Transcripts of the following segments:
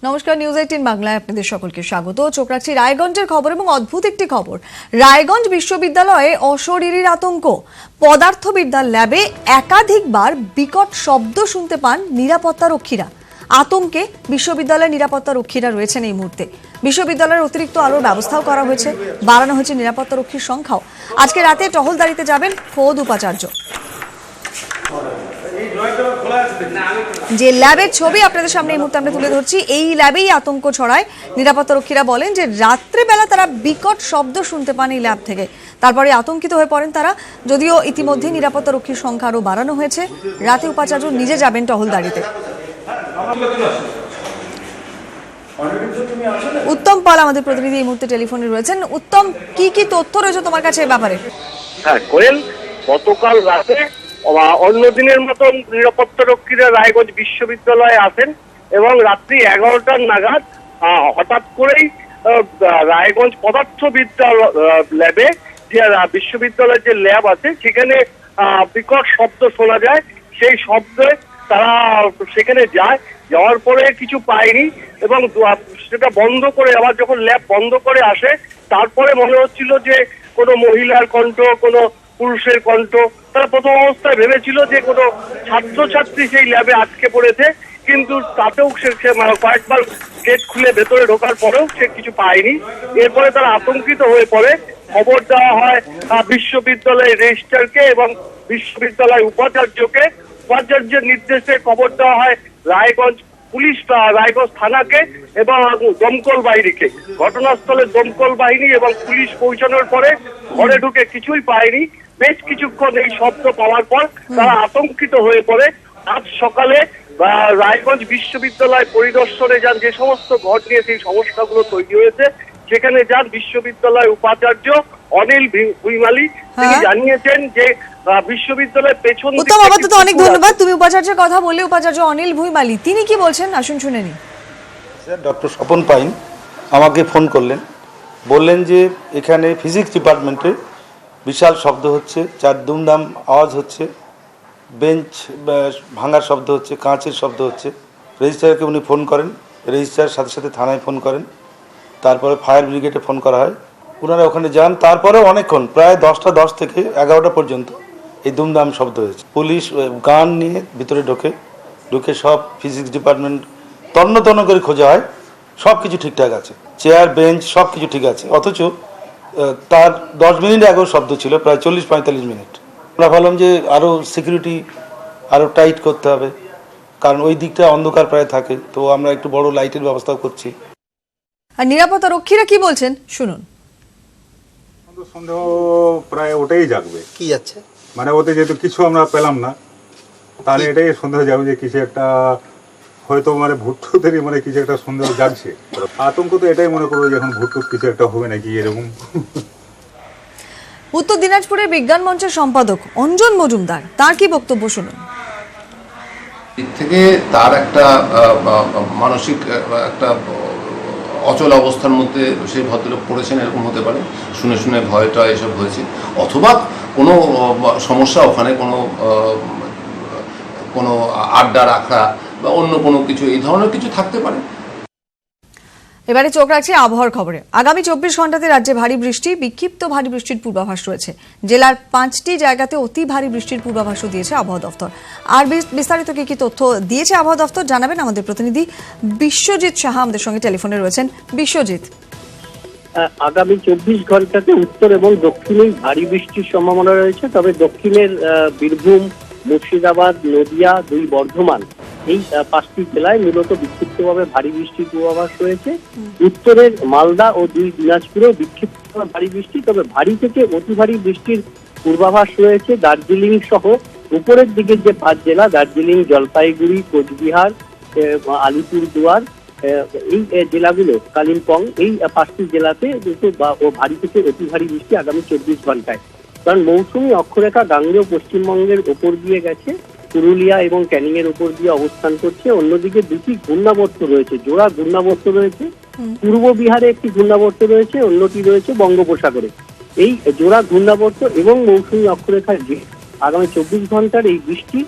নমস্কার, নিউজ 18 বাংলায় আপনাদের সকলকে স্বাগত। চোখ রাখছি রায়গঞ্জের খবর এবং অদ্ভুত একটি খবর। রায়গঞ্জ বিশ্ববিদ্যালয়ে অশরীরীর আতঙ্ক। পদার্থবিদ্যার ল্যাবে একাধিকবার বিকট শব্দ শুনতে পান নিরাপত্তা রক্ষীরা। আতঙ্কে বিশ্ববিদ্যালয়ের নিরাপত্তা রক্ষীরা রয়েছেন এই মুহূর্তে। বিশ্ববিদ্যালয়ের অতিরিক্ত আলোর ব্যবস্থাও করা হয়েছে, বাড়ানো হয়েছে নিরাপত্তা রক্ষীর সংখ্যাও। আজকে রাতে টহলদারিতে যাবেন খোদ উপাচার্য। যে ল্যাবের ছবি আপনাদের সামনে এই মুহূর্তে আমরা তুলে ধরছি, এই ল্যাবেই আতঙ্ক ছড়ায়। নিরাপত্তা রক্ষীরা বলেন যে রাত্রিবেলা তারা বিকট শব্দ শুনতে পান এই ল্যাব থেকে, তারপরে আতঙ্কিত হয়ে পড়েন তারা। যদিও ইতিমধ্যে নিরাপত্তা রক্ষীর সংখ্যা আরও বাড়ানো হয়েছে। রাতে উপাচার্য নিজে যাবেন টহলদারিতে। উত্তম পাল আমাদের প্রতিনিধি এই মুহূর্তে টেলিফোনে রয়েছেন। উত্তম, কি কি তথ্য রয়েছে তোমার কাছে এ ব্যাপারে? হ্যাঁ কোয়েল, গতকাল রাতে অন্য দিনের মতন নিরাপত্তা রক্ষীরা রায়গঞ্জ বিশ্ববিদ্যালয়ে আসেন এবং রাত্রি 11টার নাগাদ হঠাৎ করেই রায়গঞ্জ পদার্থবিদ্যা ল্যাবে, যে বিশ্ববিদ্যালয়ের যে ল্যাব আছে সেখানে বিকট শব্দ শোনা যায়। সেই শব্দে তারা সেখানে যায়, যাওয়ার পরে কিছু পায়নি এবং সেটা বন্ধ করে আবার যখন ল্যাব বন্ধ করে আসে, তারপরে মনে হচ্ছিল যে কোনো মহিলার কণ্ঠ, কোনো পুরুষের কণ্ঠ। তারা প্রথম অবস্থায় ভেবেছিল যে কোনো ছাত্রছাত্রী সেই ল্যাবে আটকে পড়েছে, কিন্তু তাতেও সে কয়েকবার গেট খুলে ভেতরে ঢোকার পরেও সে কিছু পায়নি। এরপরে তারা আতঙ্কিত হয়ে পড়ে। খবর দেওয়া হয় বিশ্ববিদ্যালয়ের রেজিস্ট্রারকে এবং বিশ্ববিদ্যালয় উপাচার্যকে। উপাচার্যের নির্দেশে খবর দেওয়া হয় রায়গঞ্জ পুলিশ, রায়গঞ্জ থানাকে এবং দমকল বাহিনীকে। ঘটনাস্থলে দমকল বাহিনী এবং পুলিশ পৌঁছানোর পরে ঘরে ঢুকে কিছুই পায়নি। বেশ কিছুক্ষণ এই শব্দ পাওয়ার পর তারা আতঙ্কিত হয়ে পড়ে। আজ সকালে রায়গঞ্জ বিশ্ববিদ্যালয় পরিদর্শনে যান। যে সমস্ত ঘর নিয়ে সেই সমস্যাগুলো তৈরি হয়েছে সেখানে যান বিশ্ববিদ্যালয় উপাচার্য অনিল ভুইমালি। তিনি জানিয়েছেন যে বিশ্ববিদ্যালয়ের পেছন দিকে। অনেক ধন্যবাদ। তুমি উপাচার্যের কথা বললে, উপাচার্য অনিল ভুইমালি তিনি কি বলছেন আসুন শুনে নিন। স্যার, ডক্টর স্বপন পাইন আমাকে ফোন করলেন, বললেন যে এখানে ফিজিক্স ডিপার্টমেন্টে বিশাল শব্দ হচ্ছে, চার দুমদাম আওয়াজ হচ্ছে, বেঞ্চ ভাঙার শব্দ হচ্ছে, কাঁচের শব্দ হচ্ছে। রেজিস্ট্রারকে উনি ফোন করেন, রেজিস্ট্রার সাথে সাথে থানায় ফোন করেন, তারপরে ফায়ার ব্রিগেডে ফোন করা হয়, ওনারা ওখানে যান। তারপরে অনেকক্ষণ, প্রায় 10টা 10 থেকে 11টা পর্যন্ত এই দুমদাম শব্দ হয়েছে। পুলিশ গান নিয়ে ভিতরে ঢুকে সব ফিজিক্স ডিপার্টমেন্ট তন্ন তন্ন করে খোঁজা হয়, সব কিছু ঠিকঠাক আছে, চেয়ার বেঞ্চ সব কিছু ঠিক আছে। অথচ তার 10 মিনিট আগেও শব্দ ছিল, প্রায় 40-45 মিনিট। আমরা ভাবলাম যে আরও সিকিউরিটি আরও টাইট করতে হবে, কারণ ওই দিকটা অন্ধকার প্রায় থাকে, তো আমরা একটু বড় লাইটের ব্যবস্থা করছি। আর নিরাপত্তা রক্ষীরা কি বলছেন শুনুন। সন্দেহ প্রায় ওটাই জাগবে, কি যাচ্ছে মানে ওতে যেহেতু কিছু আমরা পেলাম না, তাহলে এটাই সন্দেহ যাবে যে কিছু একটা হয়তো মানে ভুট্টুদেরই মানে কিছু একটা সন্দেহ জাগছে। আতঙ্ক তো এটাই মনে করবো যে এখন ভুট্টুর কিছু একটা হবে নাকি এরকম। উত্তর দিনাজপুরের বিজ্ঞান মঞ্চের সম্পাদক অঞ্জন মজুমদার, তার কি বক্তব্য শুনুন। দিক থেকে তার একটা মানসিক একটা অচল অবস্থার মধ্যে সেই ভদ্রলোক পড়েছেন, এরকম হতে পারে। শুনে শুনে ভয়টা এসব হয়েছে, অথবা কোনো সমস্যা ওখানে কোনো আড্ডা রাখা বা অন্য কোনো কিছু এই ধরনের কিছু থাকতে পারে। এবারে চোখ রাখছি আবহাওয়ার খবরে। আগামী 24 ঘন্টাতে রাজ্যে ভারী বৃষ্টি, বিক্ষিপ্ত ভারী বৃষ্টির পূর্বাভাস রয়েছে। জেলার 5টি জায়গাতে অতি ভারী বৃষ্টির পূর্বাভাসও দিয়েছে আবহাওয়া দফতর। আর বিস্তারিত কি তথ্য দিয়েছে আবহাওয়া দফতর জানাবেন আমাদের প্রতিনিধি বিশ্বজিৎ সাহা আমাদের সঙ্গে টেলিফোনে রয়েছেন। বিশ্বজিৎ, আগামী 24 ঘন্টাতে উত্তর এবং দক্ষিণে ভারী বৃষ্টির সম্ভাবনা রয়েছে। তবে দক্ষিণের বীরভূম, মুর্শিদাবাদ, নদিয়া, 2 বর্ধমান, এই 5টি জেলায় মূলত বিক্ষিপ্তভাবে ভারী বৃষ্টির পূর্বাভাস রয়েছে। উত্তরের মালদা ও 2 দিনাজপুরেও বিক্ষিপ্তভাবে ভারী বৃষ্টি, তবে ভারী থেকে অতি ভারী বৃষ্টির পূর্বাভাস রয়েছে দার্জিলিং সহ উপরের দিকের যে 5 জেলা, দার্জিলিং, জলপাইগুড়ি, কোচবিহার, আলিপুরদুয়ার, এই জেলাগুলো, কালিম্পং, এই 5টি জেলাতে ভারী থেকে অতি ভারী বৃষ্টি আগামী 24 ঘন্টায়। কারণ মৌসুমী অক্ষরেখা গাঙ্গেয় পশ্চিমবঙ্গের ওপর দিয়ে গেছে, পুরুলিয়া এবং ক্যানিং এর উপর দিয়ে অবস্থান করছে। অন্যদিকে 2টি ঘূর্ণাবর্ত রয়েছে, জোড়া ঘূর্ণাবর্ত রয়েছে। পূর্ব বিহারে একটি ঘূর্ণাবর্ত রয়েছে, অন্যটি রয়েছে বঙ্গোপসাগরে। এই জোড়া ঘূর্ণাবর্ত এবং মৌসুমী অক্ষরেখার আগামী 24 ঘন্টার এই বৃষ্টি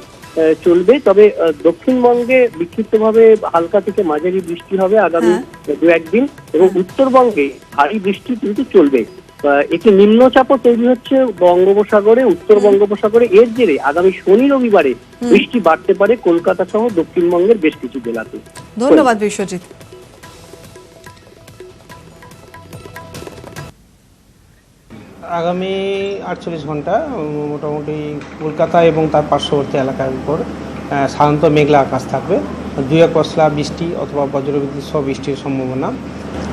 চলবে। তবে দক্ষিণবঙ্গে বিক্ষিপ্তভাবে হালকা থেকে মাঝারি বৃষ্টি হবে আগামী 2-1 দিন, এবং উত্তরবঙ্গে ভারী বৃষ্টি কিন্তু চলবে। একটি নিম্নচাপও তৈরি হচ্ছে বঙ্গোপসাগরে, উত্তর বঙ্গোপসাগরে। এর জেরে আগামী শনি রবিবারে বৃষ্টি বাড়তে পারে কলকাতা সহ দক্ষিণবঙ্গের বেশ কিছু জেলাতে। ধন্যবাদ বিশ্বজিৎ। আগামী 48 ঘন্টা মোটামুটি কলকাতা এবং তার পার্শ্ববর্তী এলাকার উপর সাধারণত মেঘলা আকাশ থাকবে, 2-1 পশলা বৃষ্টি অথবা বজ্রবিদ্যুৎ সহ বৃষ্টির সম্ভাবনা।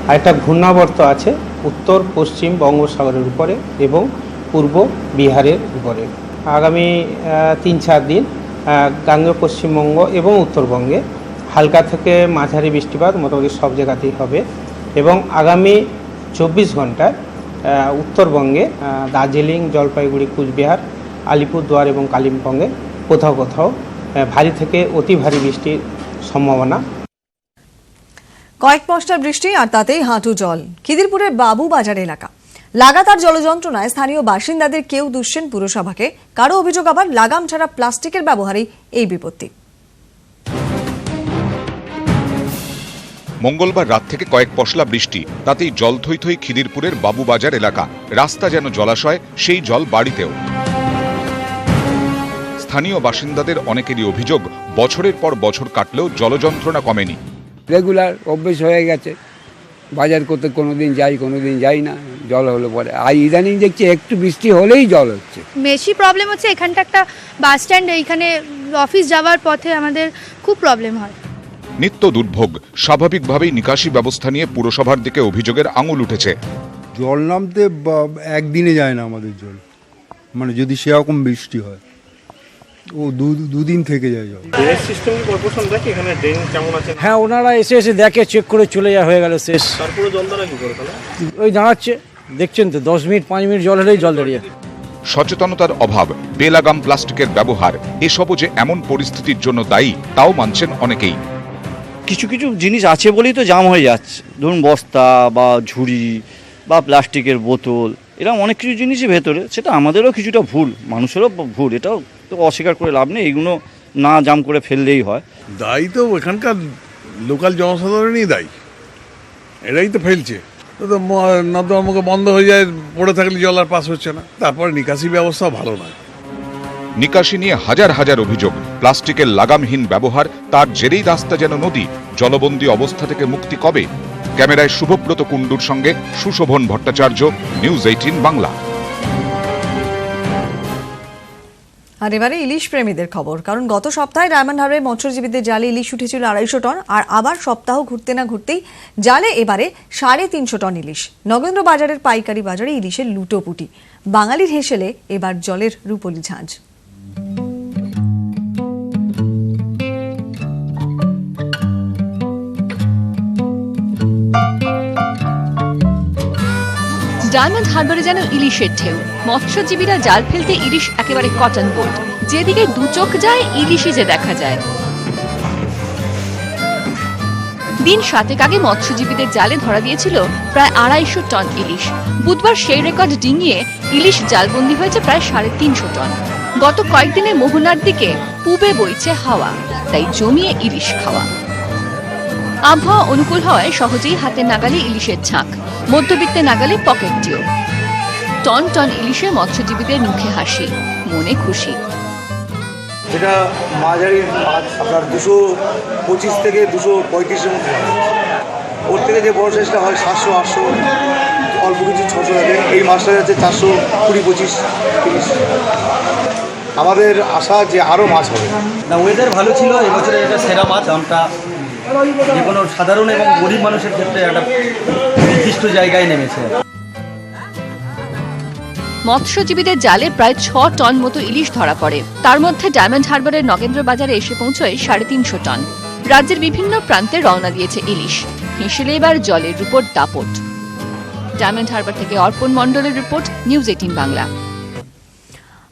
আর একটা ঘূর্ণাবর্ত আছে উত্তর পশ্চিম বঙ্গোপসাগরের উপরে এবং পূর্ব বিহারের উপরে। আগামী 3-4 দিন গাঙ্গেয় পশ্চিমবঙ্গ এবং উত্তরবঙ্গে হালকা থেকে মাঝারি বৃষ্টিপাত মোটামুটি সব জায়গাতেই হবে, এবং আগামী 24 ঘন্টায় উত্তরবঙ্গে দার্জিলিং, জলপাইগুড়ি, কুচবিহার, আলিপুরদুয়ার এবং কালিম্পংয়ে কোথাও কোথাও ভারী থেকে অতি ভারী বৃষ্টির সম্ভাবনা। কয়েক পশলা বৃষ্টি আর তাতেই হাঁটু জল খিদিরপুরের বাবুবাজার এলাকা। লাগাতার জলযন্ত্রণায় স্থানীয় বাসিন্দাদের কেউ দুষছেন পুরসভাকে, কারো অভিযোগ আবার লাগাম ছাড়া প্লাস্টিকের ব্যবহারেই এই বিপত্তি। মঙ্গলবার রাত থেকে কয়েক পশলা বৃষ্টি, তাতেই জল থই থই খিদিরপুরের বাবুবাজার এলাকা। রাস্তা যেন জলাশয়, সেই জল বাড়িতেও। স্থানীয় বাসিন্দাদের অনেকেরই অভিযোগ, বছরের পর বছর কাটলেও জলযন্ত্রণা কমেনি। রেগুলার অভ্যেস হয়ে গেছে, বাজার করতে কোনোদিন যাই কোনোদিন যাই না, জল হলো পরে। আর ইদানিং দেখছি একটু বৃষ্টি হলেই জল হচ্ছে। বেশি প্রবলেম হচ্ছে এখানটা একটা বাস স্ট্যান্ড, এইখানে অফিস যাওয়ার পথে আমাদের খুব প্রবলেম হয়। নিত্য দুর্ভোগ। স্বাভাবিকভাবেই নিকাশি ব্যবস্থা নিয়ে পুরসভার দিকে অভিযোগের আঙুল উঠেছে। জল নামতে একদিনে যায় না আমাদের জল, মানে যদি সেরকম বৃষ্টি হয় ও দুদিন থেকে যায় জল। ড্রেনেজ সিস্টেম কি কর্পোরেশন দেখে এখানে ড্রেন কেমন আছে? হ্যাঁ, ওনারা এসে দেখে, চেক করে চলে যাওয়া হয়ে গেল, শেষ। তারপরে জল দাঁড়া কি করে তাহলে? ওই দাঁড়াচ্ছে, দেখছেন তো, 10 মিনিট 5 মিনিট জল হলেই জল দাঁড়িয়ে। সচেতনতার অভাব, বেলাগাম প্লাস্টিকের ব্যবহার, এসবও যে এমন পরিস্থিতির জন্য দায়ী তাও মানছেন অনেকেই। কিছু কিছু জিনিস আছে বলেই তো জাম হয়ে যাচ্ছে। ধরুন বস্তা বা ঝুড়ি বা প্লাস্টিকের বোতল, এরকম অনেক কিছু জিনিসই ভেতরে, সেটা আমাদেরও কিছুটা ভুল, মানুষেরও ভুল, এটাও তো অস্বীকার করে লাভ নেই। এগুলো না জাম করে ফেললেই হয়। দায়ী তো এখানকার লোকাল জনসাধারণই দায়ী, এরাই তো ফেলছে। তো নর্দমা মুখে বন্ধ হয়ে যায়, পড়ে থাকলে জল আর পাস হচ্ছে না। তারপরে নিকাশি ব্যবস্থাও ভালো নয়। নিকাশি নিয়ে হাজার হাজার অভিযোগ, প্লাস্টিকের লাগামহীন ব্যবহার, তার জেরেই রাস্তা যেন নদী। জলবন্দী অবস্থা থেকে মুক্তি কবে? ক্যামেরায় শুভব্রত কুণ্ডুর সঙ্গে সুশোভন ভট্টাচার্য, নিউজ 18 বাংলা। আর এবারে ইলিশ প্রেমীদের খবর, কারণ গত সপ্তাহে ডায়মন্ড হারবারে মৎস্যজীবীদের জালে ইলিশ উঠেছিল 250 টন, আর আবার সপ্তাহ ঘুরতে না ঘুরতেই জালে এবারে 350 টন ইলিশ। নগেন্দ্র বাজারের পাইকারি বাজারে ইলিশের লুটোপুটি। বাঙালির হেসেলে এবার জলের রূপলি ঝাঁঝ। ডায়মন্ড হারবারে যেন ইলিশের ঢেউ। মৎস্যজীবীরা জাল ফেলতে ইলিশ একেবারে কটন বোল্ট, যেদিকে দু চোখ যায় ইলিশই যে দেখা যায়। দিন 7 আগে মৎস্যজীবীদের জালে ধরা দিয়েছিল প্রায় 250 টন ইলিশ। বুধবার সেই রেকর্ড ডিঙিয়ে ইলিশ জালবন্দি হয়েছে প্রায় 350 টন। গত কয়েকদিনে মোহনার দিকে পূবে বইছে হাওয়া, তাই জমিয়ে ইলিশ খাওয়া। আবহাওয়া অনুকূল হওয়ায় সহজেই হাতে নাগালে ইলিশের ছাঁক, মধ্যবিত্তে নাগালে পকেটটিও। টন টন ইলিশে মৎস্যজীবীদের মুখে হাসি, মনে খুশি। এটা মাঝারি মাছ আপনার 225 থেকে 235 এর মধ্যে, ওর থেকে যে বড় সাইজটা হয় 700-800, অল্প কিছু 600 টাকা। এই মাছটা যাচ্ছে 420-25-30। আমাদের আশা যে আরও মাছ হবে। না, ওয়েদার ভালো ছিল, এবছরে এটা সেরা মাছ। আমটা যে কোনো সাধারণ এবং গরিব মানুষের ক্ষেত্রে একটা নির্দিষ্ট জায়গায় নেমেছে। মৎস্যজীবীদের জালে প্রায় 6 টন মতো ইলিশ ধরা পড়ে। তার মধ্যে ডায়মন্ড হারবারের নগেন্দ্র বাজারে এসে পৌঁছয় 350 টন। রাজ্যের বিভিন্ন প্রান্তে রওনা দিয়েছে ইলিশ। হেসেলে এবার জলের উপর দাপট। ডায়মন্ড হারবার থেকে অর্পণ মণ্ডলের রিপোর্ট, নিউজ 18 বাংলা।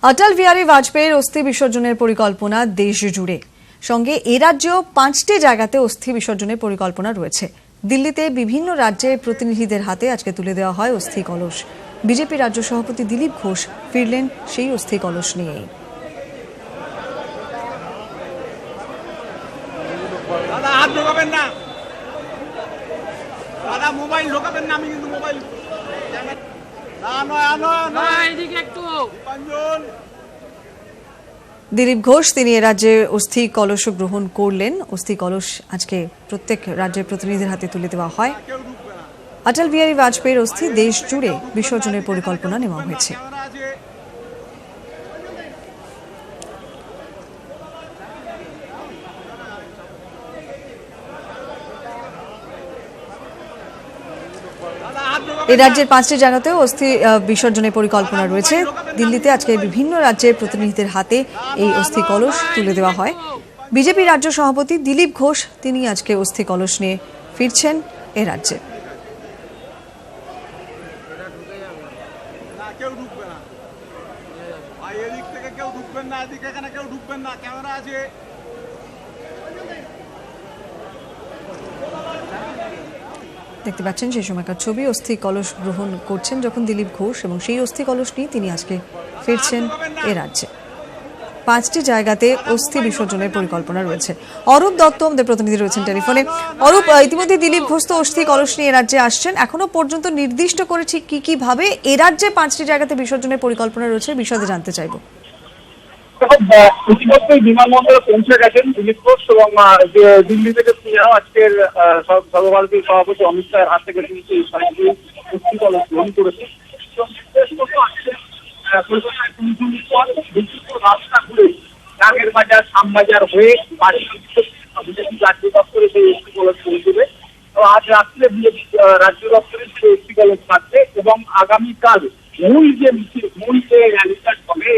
অটল বিহারী বাজপেয়ীর অস্থি বিসর্জনের পরিকল্পনা দেশ জুড়ে, সঙ্গে এ রাজ্যেও 5টি জায়গাতে অস্থি বিসর্জনের পরিকল্পনা রয়েছে। দিল্লিতে বিভিন্ন রাজ্যের প্রতিনিধিদের হাতে আজকে তুলে দেওয়া হয় অস্থি কলস। বিজেপি রাজ্য সভাপতি দিলীপ ঘোষ ফিরলেন সেই অস্থি কলস নিয়েই। মোবাইল ঢোকাবেন না, আমি কিন্তু মোবাইল দিলীপ ঘোষ তিনি এ রাজ্যে অস্থি কলস গ্রহণ করলেন। অস্থি কলস আজকে প্রত্যেক রাজ্যের প্রতিনিধির হাতে তুলে দেওয়া হয়। অটল বিহারী বাজপেয়ীর অস্থি দেশ জুড়ে বিসর্জনের পরিকল্পনা নেওয়া হয়েছে। এই রাজ্যের 5টি জায়গাতেও অস্থি বিসর্জনের পরিকল্পনা রয়েছে। দিল্লিতে আজকে বিভিন্ন রাজ্যের প্রতিনিধিদের হাতে এই অস্থি কলস তুলে দেওয়া হয়। বিজেপি রাজ্য সভাপতি দিলীপ ঘোষ তিনি আজকে অস্থি কলস নিয়ে ফিরছেন এ রাজ্যে। দেখতে পাচ্ছেন সেই সময়কার ছবি। অস্থি কলস গ্রহণ করছেন যখন দিলীপ ঘোষ, এবং সেই অস্থি কলস নিয়ে তিনি আজকে ফিরছেন এ রাজ্যে। 5টি জায়গাতে অস্থি বিসর্জনের পরিকল্পনা রয়েছে। অরূপ দত্ত আমাদের প্রতিনিধি রয়েছেন টেলিফোনে। অরূপ, ইতিমধ্যে দিলীপ ঘোষ তো অস্থি কলস নিয়ে রাজ্যে আসছেন, এখনো পর্যন্ত নির্দিষ্ট করে ঠিক কি ভাবে এ রাজ্যে 5টি জায়গাতে বিসর্জনের পরিকল্পনা রয়েছে বিশদে জানতে চাইব। ইতিমধ্যেই বিমানবন্দরে পৌঁছে গেছেন দিলীপ ঘোষ, এবং দিল্লি থেকে আজকের সর্বভারতীয় সভাপতি অমিত শাহের হাত থেকে তিনি অস্থি কলস গ্রহণ করেছেন। রাস্তা ঘুরে নাগের বাজার, শ্যামবাজার হয়ে বিজেপি রাজ্য দপ্তরে সেই অস্থি কলস পৌঁছবে। আজ রাত্রে বিজেপি রাজ্য দপ্তরে সেই অস্থি কলস থাকবে, এবং আগামীকাল মূল যে র্যালিটা হবে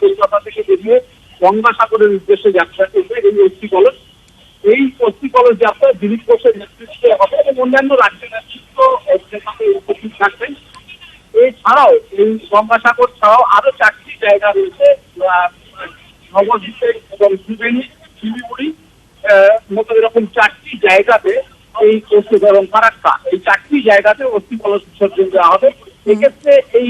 কলকাতা থেকে বেরিয়ে গঙ্গাসাগরের উদ্দেশ্যে যাত্রা করবে এই অস্থি কলস। এই অস্থি কলস যাত্রা দিলীপ ঘোষের নেতৃত্বে হবে, এবং অন্যান্য রাজ্য নেতৃত্ব উপস্থিত থাকবেন। এছাড়াও এই গঙ্গাসাগর ছাড়াও আরো 4টি জায়গা রয়েছে, নবদ্বীপে এবং ত্রিবেণী, শিলিগুড়ি মতো এরকম 4টি জায়গাতে এই অস্থি এবং ফারাক্কা, এই 4টি জায়গাতে অস্থি কলস বিসর্জন দেওয়া হবে। এক্ষেত্রে এই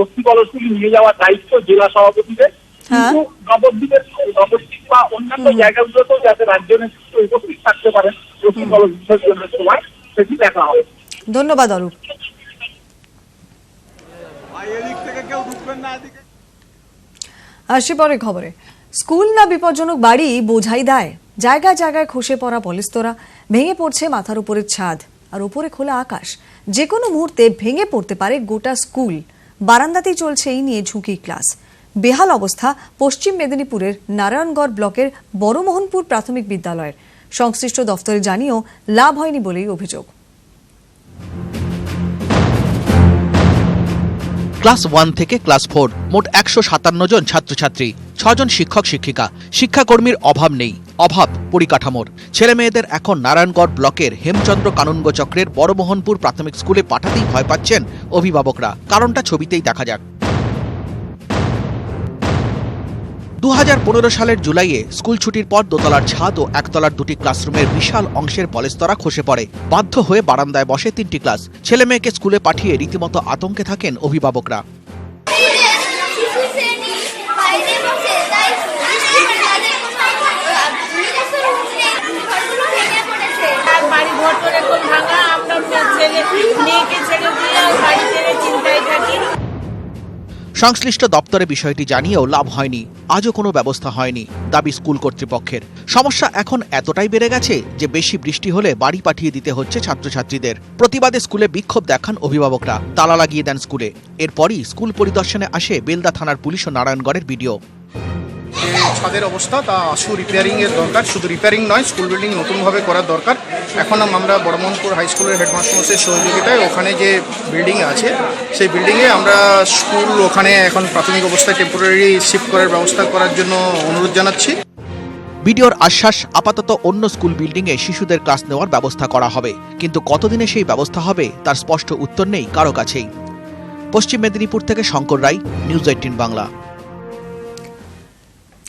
অস্থি কলসগুলি নিয়ে যাওয়ার দায়িত্ব জেলা সভাপতিদের, কিন্তু নবদ্বীপ বা অন্যান্য জায়গাগুলোতেও যাতে রাজ্য নেতৃত্ব উপস্থিত থাকতে পারেন অস্থি কলস বিসর্জনের সময়, সেটি দেখা হবে। ধন্যবাদ অরূপ। আসি পরে খবরে। স্কুল না বিপজ্জনক বাড়ি বোঝাই দেয়। জায়গায় জায়গায় খসে পড়া পলেস্তরা, ভেঙে পড়ছে মাথার উপরের ছাদ, আর উপরে খোলা আকাশ। যে কোনো মুহূর্তে ভেঙে পড়তে পারে গোটা স্কুল। বারান্দাতেই চলছে এই নিয়ে ঝুঁকি ক্লাস। বেহাল অবস্থা পশ্চিম মেদিনীপুরের নারায়ণগড় ব্লকের বড়মোহনপুর প্রাথমিক বিদ্যালয়ের। সংশ্লিষ্ট দফতরে জানিয়েও লাভ হয়নি বলেই অভিযোগ। ক্লাস 1 থেকে ক্লাস 4 মোট 157 জন ছাত্রছাত্রী, 6 জন শিক্ষক শিক্ষিকা। শিক্ষাকর্মীর অভাব নেই, অভাব পরিকাঠামোর। ছেলে মেয়েদের এখন নারায়ণগড় ব্লকের হেমচন্দ্র কানুনগো চক্রের বড়মোহনপুর প্রাথমিক স্কুলে পাঠাতেই ভয় পাচ্ছেন অভিভাবকরা। কারণটা ছবিতেই দেখা যাক। 2015 সালের জুলাইয়ে স্কুল ছুটির পর দোতলার ছাদ ও একতলার 2টি ক্লাসরুমের বিশাল অংশের পলেস্তরা খসে পড়ে। বাধ্য হয়ে বারান্দায় বসে 3টি ক্লাস। ছেলে মেয়েকে স্কুলে পাঠিয়ে রীতিমতো আতঙ্কে থাকেন অভিভাবকরা। সংশ্লিষ্ট দপ্তরে বিষয়টি জানিয়েও লাভ হয়নি। আজও কোনো ব্যবস্থা হয়নি, দাবি স্কুল কর্তৃপক্ষের। সমস্যা এখন এতটাই বেড়ে গেছে যে বেশি বৃষ্টি হলে বাড়ি পাঠিয়ে দিতে হচ্ছে ছাত্রছাত্রীদের। প্রতিবাদে স্কুলে বিক্ষোভ দেখান অভিভাবকরা, তালা লাগিয়ে দেন স্কুলে। এরপরই স্কুল পরিদর্শনে আসে বেলদা থানার পুলিশ ও নারায়ণগড়ের বিডিও। ছাদের অবস্থা তা আশু রিপেয়ারিং এর দরকার, শুধু রিপেয়ারিং নয়, স্কুল বিল্ডিং নতুনভাবে করার দরকার। এখন আমরা বড়মোহনপুর হাই স্কুলের হেডমাস্টারের সহযোগিতায় ওখানে যে বিল্ডিং আছে সেই বিল্ডিংয়ে আমরা স্কুল ওখানে এখন প্রাথমিক অবস্থায় টেম্পোরারি শিফট করার ব্যবস্থা করার জন্য অনুরোধ জানাচ্ছি। বিডিওর আশ্বাস, আপাতত অন্য স্কুল বিল্ডিংয়ে শিশুদের ক্লাস নেওয়ার ব্যবস্থা করা হবে, কিন্তু কতদিনে সেই ব্যবস্থা হবে তার স্পষ্ট উত্তর নেই কারো কাছেই। পশ্চিম মেদিনীপুর থেকে শঙ্কর রায়, নিউজ 18 বাংলা।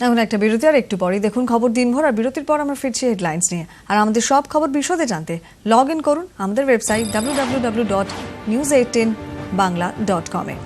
এখন একটা বিরতি, আর একটু পরেই দেখুন খবর দিনভর। আর বিরতির পর আমরা ফিরছি হেডলাইন্স নিয়ে। আর আমাদের সব খবর বিশদে জানতে লগ ইন করুন আমাদের ওয়েবসাইট www.news18bangla.com-এ।